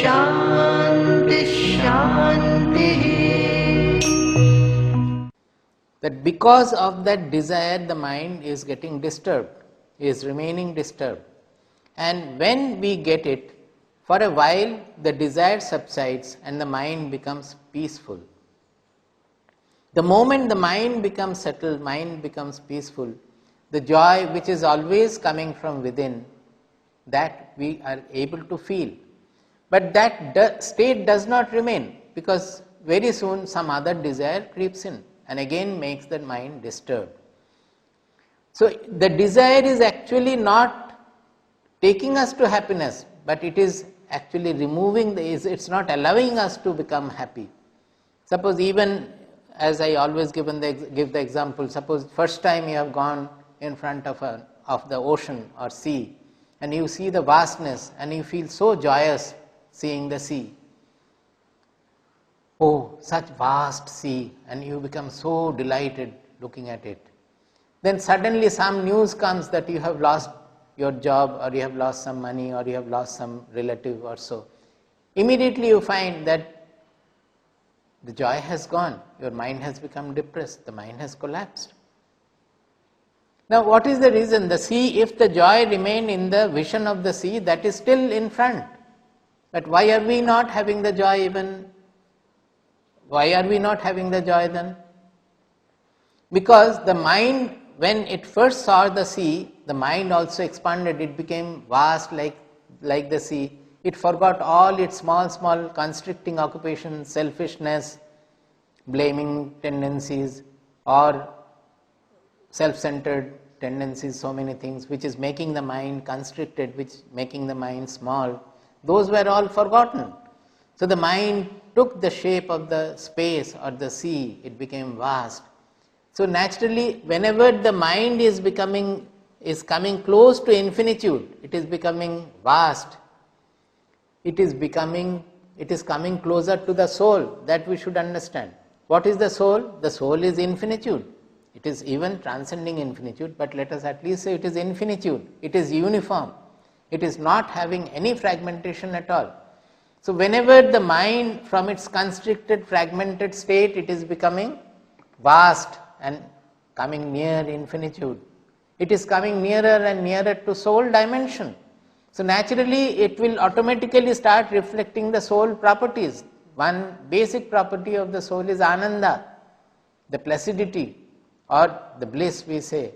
Shanti Shanti. That because of that desire, the mind is getting disturbed, is remaining disturbed. And when we get it, for a while the desire subsides and the mind becomes peaceful. The moment the mind becomes settled, mind becomes peaceful, the joy which is always coming from within, that we are able to feel. But that state does not remain, because very soon some other desire creeps in and again makes the mind disturbed. So the desire is actually not taking us to happiness, but it is actually removing it's not allowing us to become happy. Suppose, even as I always give the example, suppose first time you have gone in front of the ocean or sea, and you see the vastness and you feel so joyous seeing the sea. Oh, such vast sea, and you become so delighted looking at it. Then suddenly some news comes that you have lost your job, or you have lost some money, or you have lost some relative or so. Immediately you find that the joy has gone, your mind has become depressed, the mind has collapsed. Now what is the reason? The sea, if the joy remained in the vision of the sea, that is still in front. But why are we not having the joy even? Why are we not having the joy then? Because the mind, when it first saw the sea, the mind also expanded, it became vast like the sea. It forgot all its small constricting occupations, selfishness, blaming tendencies, or self-centered tendencies, so many things which is making the mind constricted, which making the mind small. Those were all forgotten. So the mind took the shape of the space or the sea, it became vast. So naturally, whenever the mind is coming close to infinitude, it is becoming vast. It is coming closer to the soul. That we should understand. What is the soul? The soul is infinitude. It is even transcending infinitude, but let us at least say it is infinitude. It is uniform. It is not having any fragmentation at all. So whenever the mind, from its constricted, fragmented state, it is becoming vast and coming near infinitude. It is coming nearer and nearer to soul dimension. So naturally it will automatically start reflecting the soul properties. One basic property of the soul is ananda, the placidity or the bliss, we say.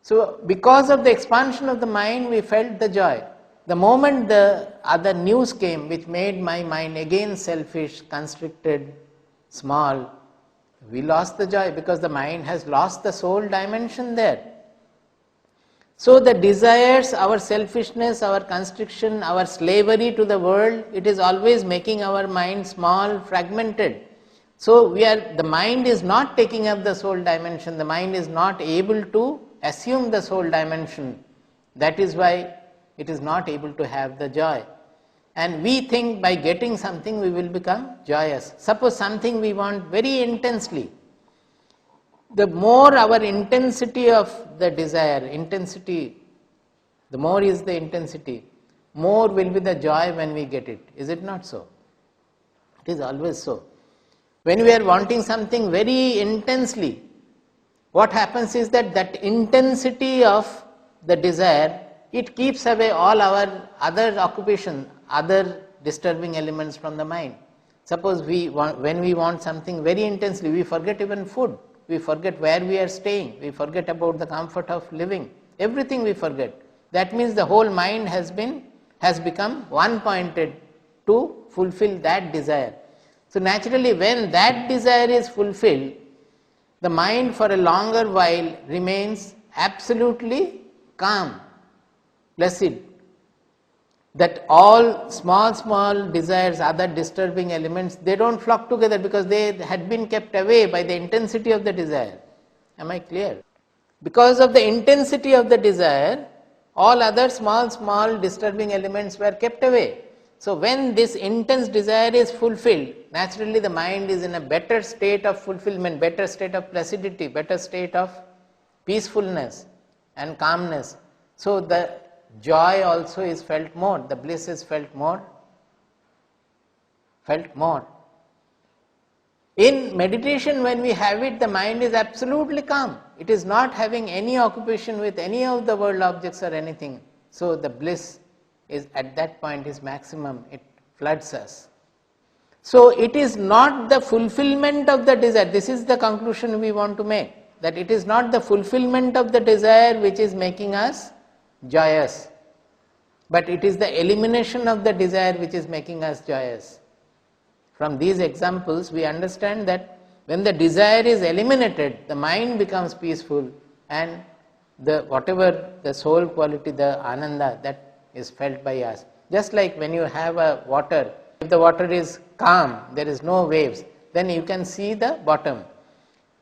So because of the expansion of the mind, we felt the joy. The moment the other news came which made my mind again selfish, constricted, small, we lost the joy, because the mind has lost the soul dimension there. So the desires, our selfishness, our constriction, our slavery to the world, it is always making our mind small, fragmented. So the mind is not taking up the soul dimension, the mind is not able to assume the soul dimension. That is why it is not able to have the joy. And we think by getting something we will become joyous. Suppose something we want very intensely. The more our intensity of the desire, the more is the intensity, more will be the joy when we get it. Is it not so? It is always so. When we are wanting something very intensely, what happens is that intensity of the desire, it keeps away all our other occupation, other disturbing elements from the mind. Suppose when we want something very intensely, we forget even food, we forget where we are staying, we forget about the comfort of living, everything we forget. That means the whole mind has become one-pointed to fulfill that desire. So naturally, when that desire is fulfilled, the mind for a longer while remains absolutely calm, placid. That all small desires, other disturbing elements, they don't flock together because they had been kept away by the intensity of the desire. Am I clear? Because of the intensity of the desire, all other small disturbing elements were kept away. So when this intense desire is fulfilled, naturally the mind is in a better state of fulfillment, better state of placidity, better state of peacefulness and calmness. So the joy also is felt more, the bliss is felt more felt more. In meditation, when we have it, the mind is absolutely calm. It is not having any occupation with any of the world objects or anything. So the bliss is at that point is maximum. It floods us. So it is not the fulfillment of the desire. This is the conclusion we want to make. That it is not the fulfillment of the desire which is making us joyous. But it is the elimination of the desire which is making us joyous. From these examples, we understand that when the desire is eliminated, the mind becomes peaceful, and whatever the soul quality, the ananda, that is felt by us. Just like when you have a water, if the water is calm, there is no waves, then you can see the bottom.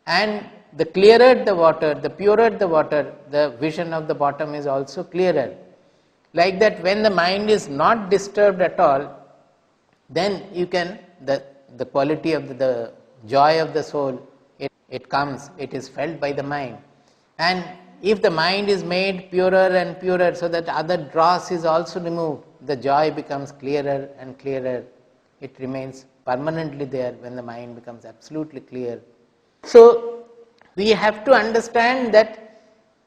And the clearer the water, the purer the water, the vision of the bottom is also clearer. Like that, when the mind is not disturbed at all, then you can, the quality of the joy of the soul, it comes, it is felt by the mind. And if the mind is made purer and purer so that other dross is also removed, the joy becomes clearer and clearer. It remains permanently there when the mind becomes absolutely clear. So we have to understand that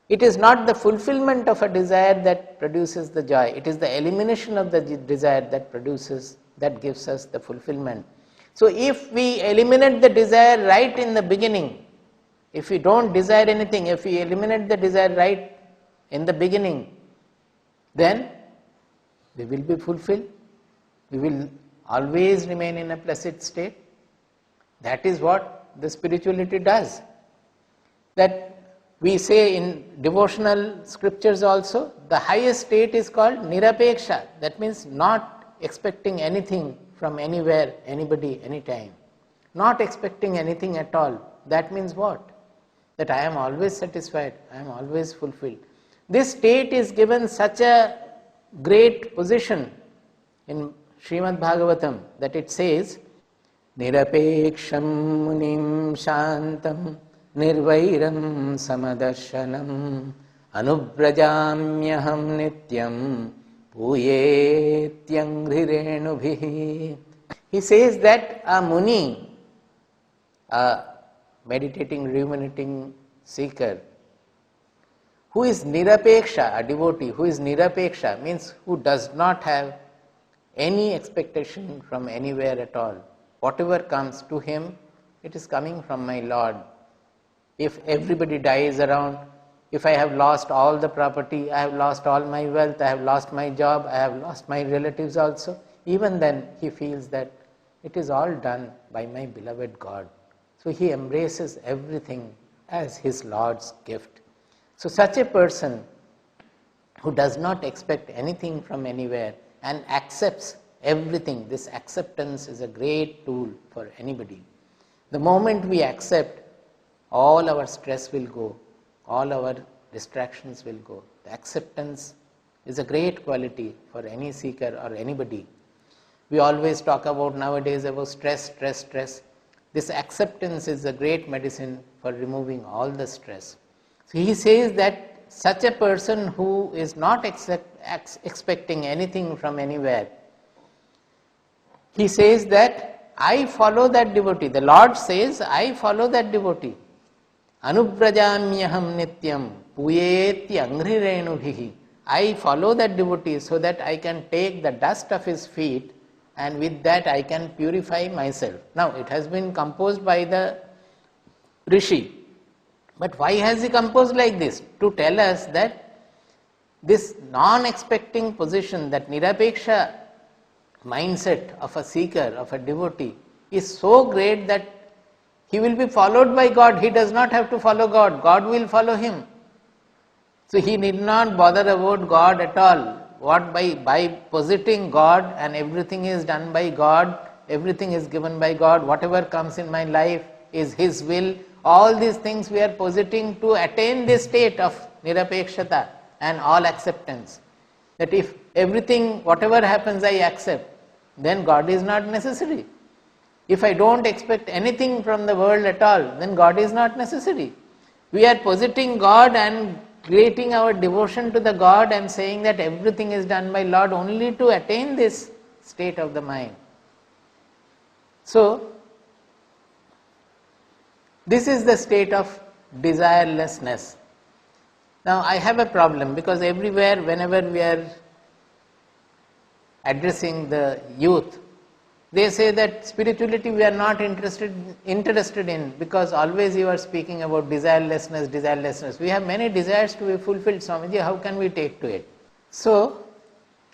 it is not the fulfillment of a desire that produces the joy. It is the elimination of the desire that gives us the fulfillment. So if we eliminate the desire right in the beginning, if we don't desire anything, if we eliminate the desire right in the beginning, then we will be fulfilled. We will always remain in a placid state. That is what the spirituality does. That we say in devotional scriptures also, the highest state is called nirapeksha. That means not expecting anything from anywhere, anybody, anytime. Not expecting anything at all. That means what? That I am always satisfied, I am always fulfilled. This state is given such a great position in Srimad Bhagavatam that it says, Nirapeksham munim shantam nirvairam samadarsanam anubrajamyaham nityam Puyetyangrirenubhihi. He says that a muni, a meditating, ruminating seeker, who is nirapeksha, a devotee who is nirapeksha, means who does not have any expectation from anywhere at all. Whatever comes to him, it is coming from my Lord. If everybody dies around, if I have lost all the property, I have lost all my wealth, I have lost my job, I have lost my relatives also, even then he feels that it is all done by my beloved God. So he embraces everything as his Lord's gift. So such a person who does not expect anything from anywhere and accepts everything, this acceptance is a great tool for anybody. The moment we accept, all our stress will go. All our distractions will go. The acceptance is a great quality for any seeker or anybody. We always talk about nowadays about stress. This acceptance is a great medicine for removing all the stress. So he says that such a person who is not expecting anything from anywhere, he says that I follow that devotee. The Lord says, I follow that devotee. Anubrajamyaham nityam puyeti angrirenubhihi. I follow that devotee so that I can take the dust of his feet and with that I can purify myself. Now it has been composed by the Rishi. But why has he composed like this? To tell us that this non-expecting position, that nirapeksha mindset of a seeker, of a devotee, is so great that he will be followed by God. He does not have to follow God. God will follow him. So he need not bother about God at all. What by positing God, and everything is done by God, everything is given by God, whatever comes in my life is His will. All these things we are positing to attain this state of nirapekshata and all acceptance. That if everything, whatever happens I accept, then God is not necessary. If I don't expect anything from the world at all, then God is not necessary. We are positing God and creating our devotion to the God and saying that everything is done by Lord only to attain this state of the mind. So, this is the state of desirelessness. Now, I have a problem because everywhere, whenever we are addressing the youth, they say that spirituality we are not interested in, because always you are speaking about desirelessness. We have many desires to be fulfilled, Swamiji, how can we take to it? So,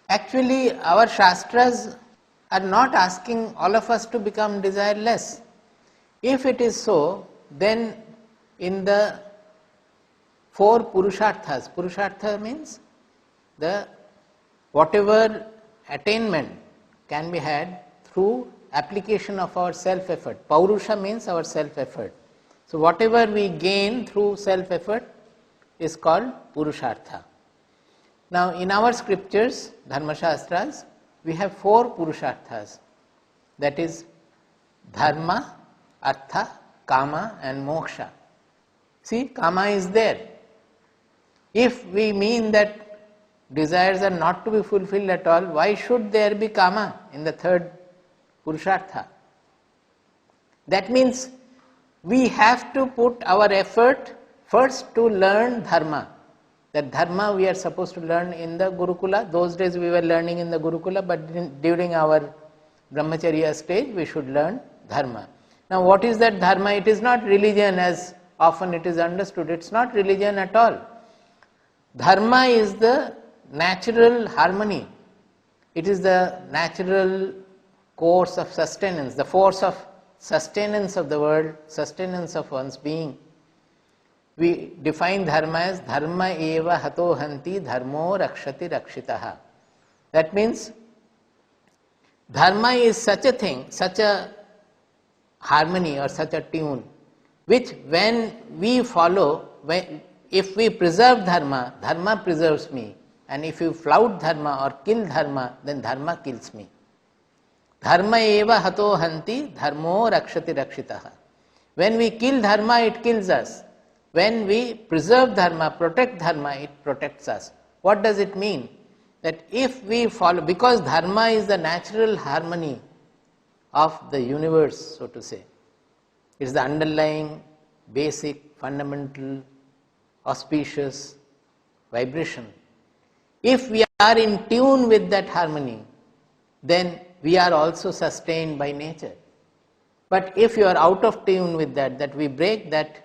actually our Shastras are not asking all of us to become desireless. If it is so, then in the 4 Purusharthas, Purushartha means the whatever attainment can be had through application of our self-effort. Paurusha means our self-effort. So whatever we gain through self-effort is called Purushartha. Now in our scriptures, Dharma Shastras, we have 4 Purusharthas. That is Dharma, Artha, Kama and Moksha. See, Kama is there. If we mean that desires are not to be fulfilled at all, why should there be Kama in the 3rd Purushartha? That means we have to put our effort first to learn Dharma. That Dharma we are supposed to learn in the Gurukula. Those days we were learning in the Gurukula, but during our Brahmacharya stage we should learn Dharma. Now what is that Dharma? It is not religion as often it is understood. It's not religion at all. Dharma is the natural harmony. It is the natural course of sustenance, the force of sustenance of the world, sustenance of one's being. We define Dharma as Dharma eva hato hanti dharmo rakshati rakshitaha. That means Dharma is such a thing, such a harmony or such a tune, which when we follow, if we preserve Dharma, Dharma preserves me. And if you flout Dharma or kill Dharma, then Dharma kills me. Dharma eva hato hanti dharmo rakshati rakshitaha. When we kill Dharma, it kills us. When we preserve Dharma, protect Dharma, it protects us. What does it mean? That if we follow, because Dharma is the natural harmony of the universe, so to say. It is the underlying, basic, fundamental, auspicious vibration. If we are in tune with that harmony, then we are also sustained by nature. But if you are out of tune with that we break that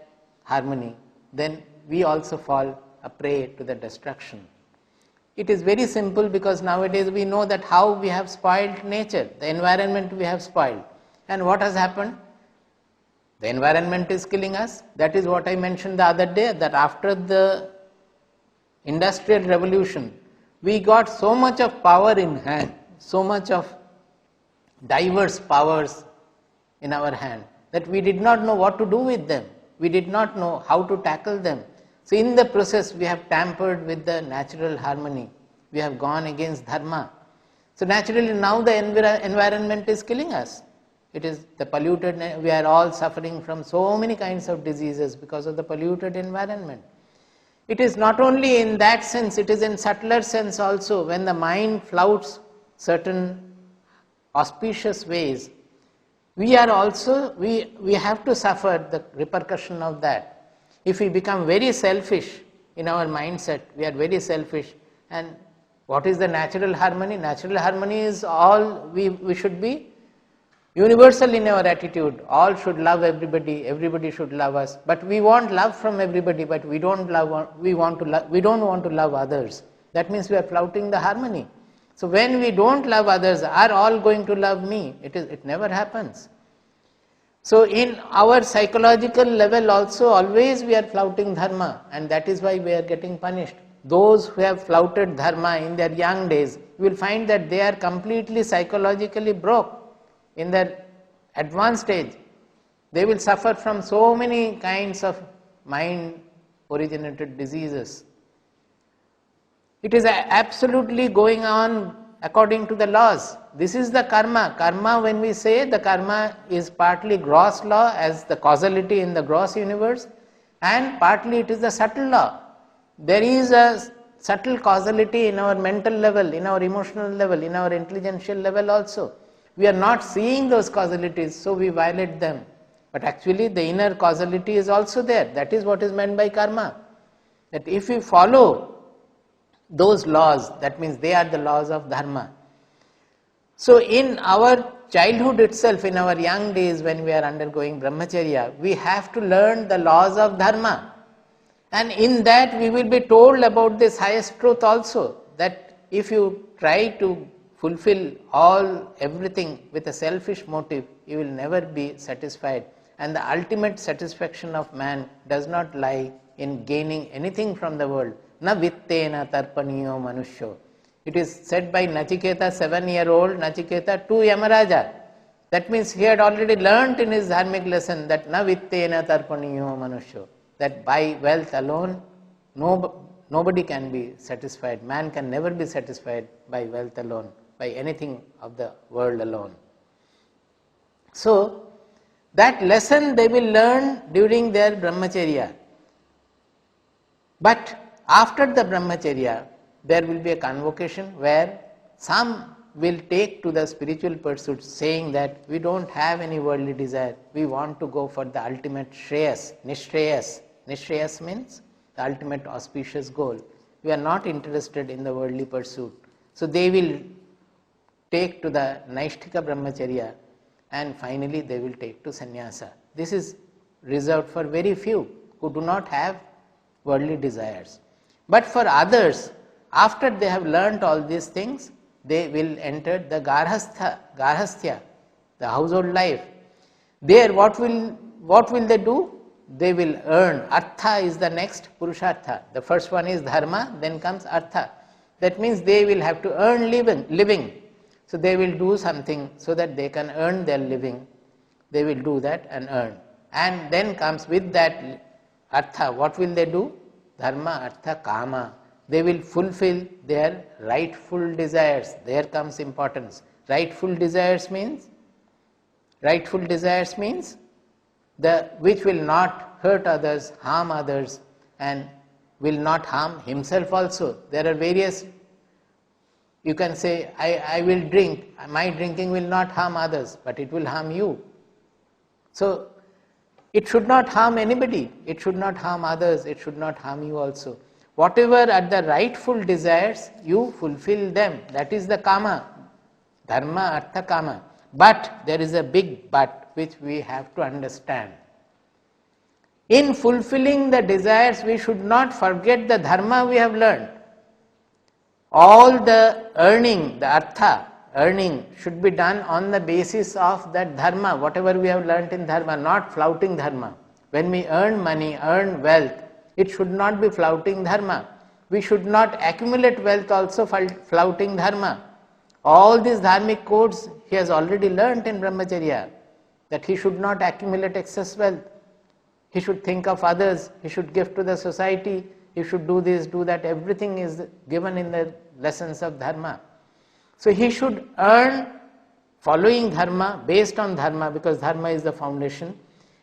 harmony, then we also fall a prey to the destruction. It is very simple, because nowadays we know that how we have spoiled nature, the environment we have spoiled. And what has happened? The environment is killing us. That is what I mentioned the other day, that after the Industrial Revolution, we got so much of power in hand, so much of diverse powers in our hand, that we did not know what to do with them. We did not know how to tackle them. So in the process we have tampered with the natural harmony. We have gone against Dharma. So naturally now the environment is killing us. It is the polluted, we are all suffering from so many kinds of diseases because of the polluted environment. It is not only in that sense, it is in subtler sense also. When the mind flouts certain auspicious ways, we are also, we have to suffer the repercussion of that. If we become very selfish in our mindset, we are very selfish. And what is the natural harmony? Natural harmony is all, we should be universal in our attitude. All should love everybody, everybody should love us. But we want love from everybody, but we don't want to love others. That means we are flouting the harmony. So when we don't love others, are all going to love me? It never happens. So in our psychological level also, always we are flouting Dharma, and that is why we are getting punished. Those who have flouted Dharma in their young days, you will find that they are completely psychologically broke. In their advanced stage, they will suffer from so many kinds of mind-originated diseases. It is absolutely going on according to the laws. This is the karma. Karma, when we say, the karma is partly gross law as the causality in the gross universe, and partly it is the subtle law. There is a subtle causality in our mental level, in our emotional level, in our intelligential level also. We are not seeing those causalities, so we violate them. But actually the inner causality is also there. That is what is meant by karma. That if we follow those laws, that means they are the laws of dharma. So in our childhood itself, in our young days when we are undergoing brahmacharya, we have to learn the laws of dharma. And in that we will be told about this highest truth also, that if you try to fulfill everything with a selfish motive, you will never be satisfied. And the ultimate satisfaction of man does not lie in gaining anything from the world. Na vittena tarpaniyo manushyo. It is said by Nachiketa, 7-year-old Nachiketa, to Yamaraja. That means he had already learnt in his dharmic lesson that na vittena tarpaniyo manushyo. That by wealth alone, nobody can be satisfied. Man can never be satisfied by wealth alone, by anything of the world alone. So, that lesson they will learn during their brahmacharya. But after the brahmacharya, there will be a convocation where some will take to the spiritual pursuits, saying that we don't have any worldly desire, we want to go for the ultimate shreyas, nishreyas. Nishreyas means the ultimate auspicious goal. We are not interested in the worldly pursuit. So they will take to the Naishthika brahmacharya, and finally they will take to sannyasa. This is reserved for very few who do not have worldly desires. But for others, after they have learnt all these things, they will enter the garhasthya, the household life. There what will they do? They will earn. Artha is the next purushartha. The first one is dharma, then comes artha. That means they will have to earn living. So they will do something so that they can earn their living. They will do that and earn. And then comes with that artha, what will they do? Dharma, artha, kama. They will fulfill their rightful desires. There comes importance. Rightful desires means which will not hurt others, harm others, and will not harm himself also. There are various, you can say, I will drink, my drinking will not harm others, but it will harm you. So, it should not harm anybody, it should not harm others, it should not harm you also. Whatever are the rightful desires, you fulfill them. That is the kama, dharma, artha, kama. But there is a big but which we have to understand. In fulfilling the desires, we should not forget the dharma we have learned. All the earning, the artha, earning should be done on the basis of that dharma, whatever we have learnt in dharma, not flouting dharma. When we earn money, earn wealth, it should not be flouting dharma. We should not accumulate wealth also flouting dharma. All these dharmic codes he has already learnt in brahmacharya, that he should not accumulate excess wealth. He should think of others, he should give to the society, he should do this, do that. Everything is given in the lessons of dharma. So he should earn following dharma, based on dharma, because dharma is the foundation,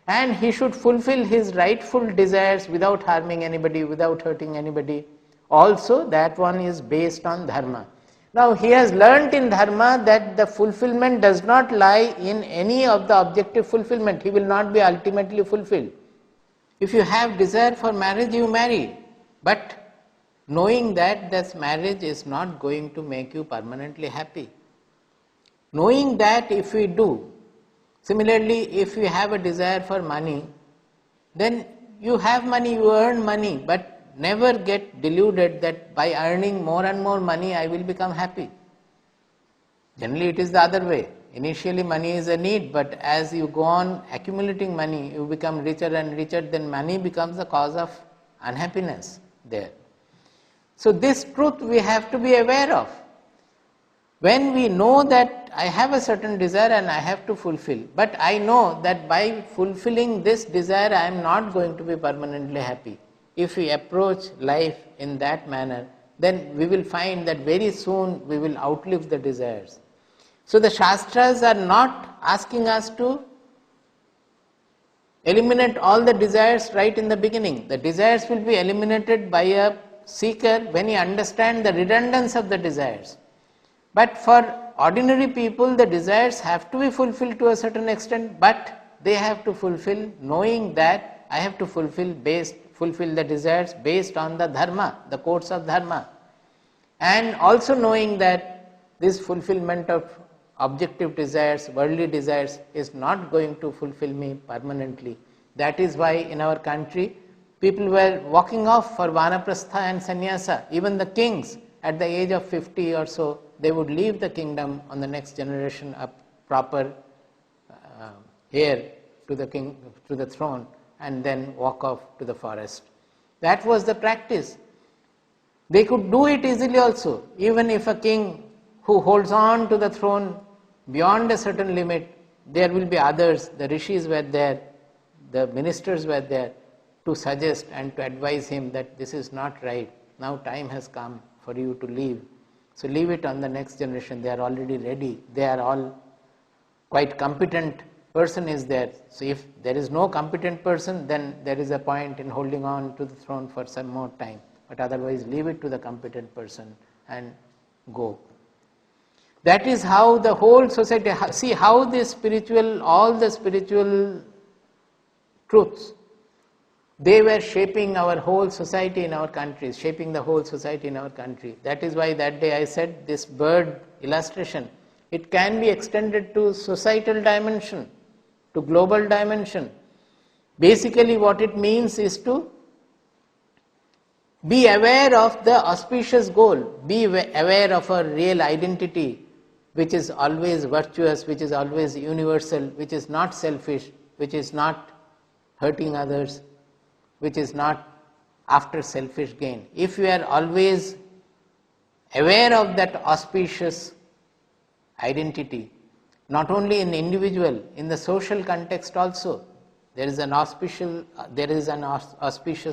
and he should fulfill his rightful desires without harming anybody, without hurting anybody. Also, that one is based on dharma. Now, he has learnt in dharma that the fulfillment does not lie in any of the objective fulfillment. He will not be ultimately fulfilled. If you have desire for marriage, you marry. But knowing that this marriage is not going to make you permanently happy. Knowing that if we do, similarly, if you have a desire for money, then you have money, you earn money, but never get deluded that by earning more and more money, I will become happy. Generally, it is the other way. Initially, money is a need, but as you go on accumulating money, you become richer and richer, then money becomes the cause of unhappiness there. So, this truth we have to be aware of. When we know that I have a certain desire and I have to fulfill, but I know that by fulfilling this desire, I am not going to be permanently happy. If we approach life in that manner, then we will find that very soon we will outlive the desires. So the Shastras are not asking us to eliminate all the desires right in the beginning. The desires will be eliminated by a seeker when he understands the redundance of the desires. But for ordinary people, the desires have to be fulfilled to a certain extent, but they have to fulfill knowing that I have to fulfill the desires based on the dharma, the codes of dharma, and also knowing that this fulfillment of objective desires, worldly desires, is not going to fulfill me permanently. That is why in our country people were walking off for vanaprastha and sannyasa. Even the kings at the age of 50 or so, they would leave the kingdom on the next generation a proper heir to the throne, and then walk off to the forest. That was the practice. They could do it easily also. Even if a king who holds on to the throne beyond a certain limit, there will be others, the rishis were there, the ministers were there to suggest and to advise him that this is not right. Now time has come for you to leave. So leave it on the next generation. They are already ready. They are all quite competent. Person is there. So if there is no competent person, then there is a point in holding on to the throne for some more time. But otherwise, leave it to the competent person and go. That is how the whole society, see how all the spiritual truths, they were shaping our whole society in our countries, shaping the whole society in our country. That is why that day I said this bird illustration, it can be extended to societal dimension, to global dimension. Basically what it means is to be aware of the auspicious goal, be aware of a real identity which is always virtuous, which is always universal, which is not selfish, which is not hurting others, which is not after selfish gain. If you are always aware of that auspicious identity, not only in individual, in the social context also, there is an auspicious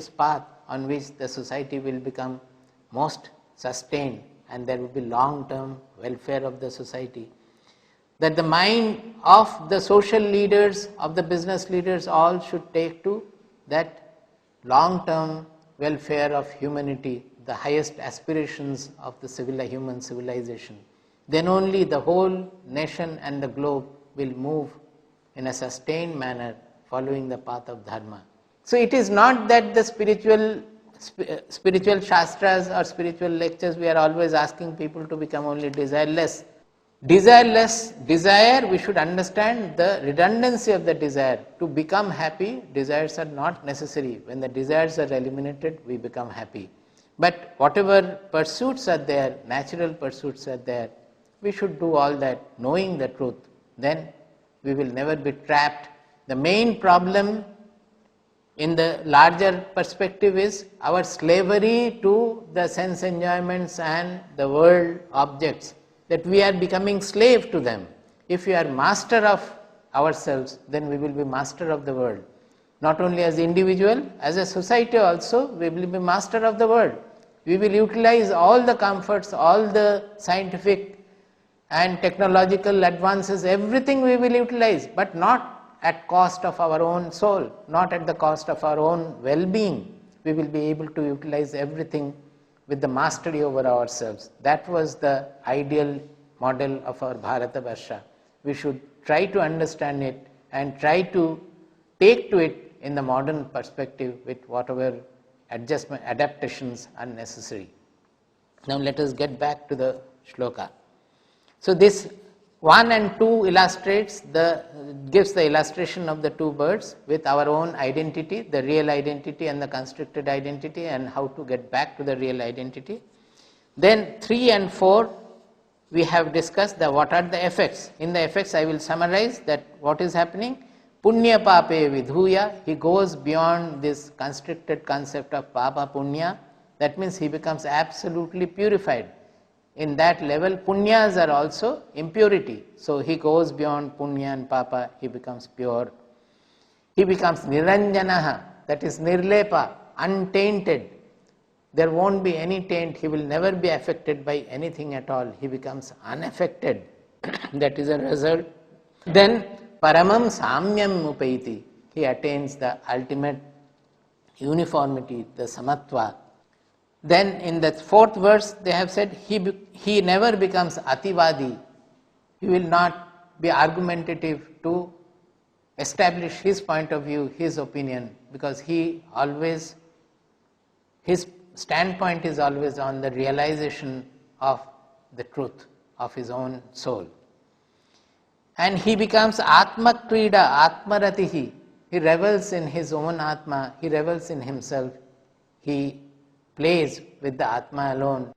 path on which the society will become most sustained, and there will be long-term welfare of the society. That the mind of the social leaders, of the business leaders, all should take to that long-term welfare of humanity, the highest aspirations of the human civilization. Then only the whole nation and the globe will move in a sustained manner following the path of dharma. So it is not that the spiritual shastras or spiritual lectures we are always asking people to become only desireless. Desire, we should understand the redundancy of the desire. To become happy, desires are not necessary. When the desires are eliminated, we become happy. But whatever pursuits are there, natural pursuits are there, we should do all that knowing the truth. Then we will never be trapped. The main problem in the larger perspective is our slavery to the sense enjoyments and the world objects, that we are becoming slave to them. If we are master of ourselves, then we will be master of the world. Not only as individual, as a society also, we will be master of the world. We will utilize all the comforts, all the scientific and technological advances, everything we will utilize, but not at cost of our own soul, not at the cost of our own well-being. We will be able to utilize everything with the mastery over ourselves. That was the ideal model of our Bharata Varsha. We should try to understand it and try to take to it in the modern perspective with whatever adaptations are necessary. Now let us get back to the shloka. So this 1 and 2 gives the illustration of the two birds with our own identity, the real identity and the constructed identity, and how to get back to the real identity. Then 3 and 4 we have discussed what are the effects. In the effects I will summarize that what is happening. Punya pape vidhuya, he goes beyond this constricted concept of papa punya. That means he becomes absolutely purified. In that level, punyas are also impurity. So he goes beyond punya and papa, he becomes pure. He becomes niranjanaha, that is nirlepa, untainted. There won't be any taint, he will never be affected by anything at all. He becomes unaffected. That is a result. Then paramam samyam upaiti, he attains the ultimate uniformity, the samatva. Then in the 4th verse they have said he never becomes ativadi, He will not be argumentative to establish his point of view, his opinion, because his standpoint is always on the realization of the truth of his own soul. And he becomes Atma Krida, Atmaratihi. He revels in his own Atma, he revels in himself, he plays with the Atma alone.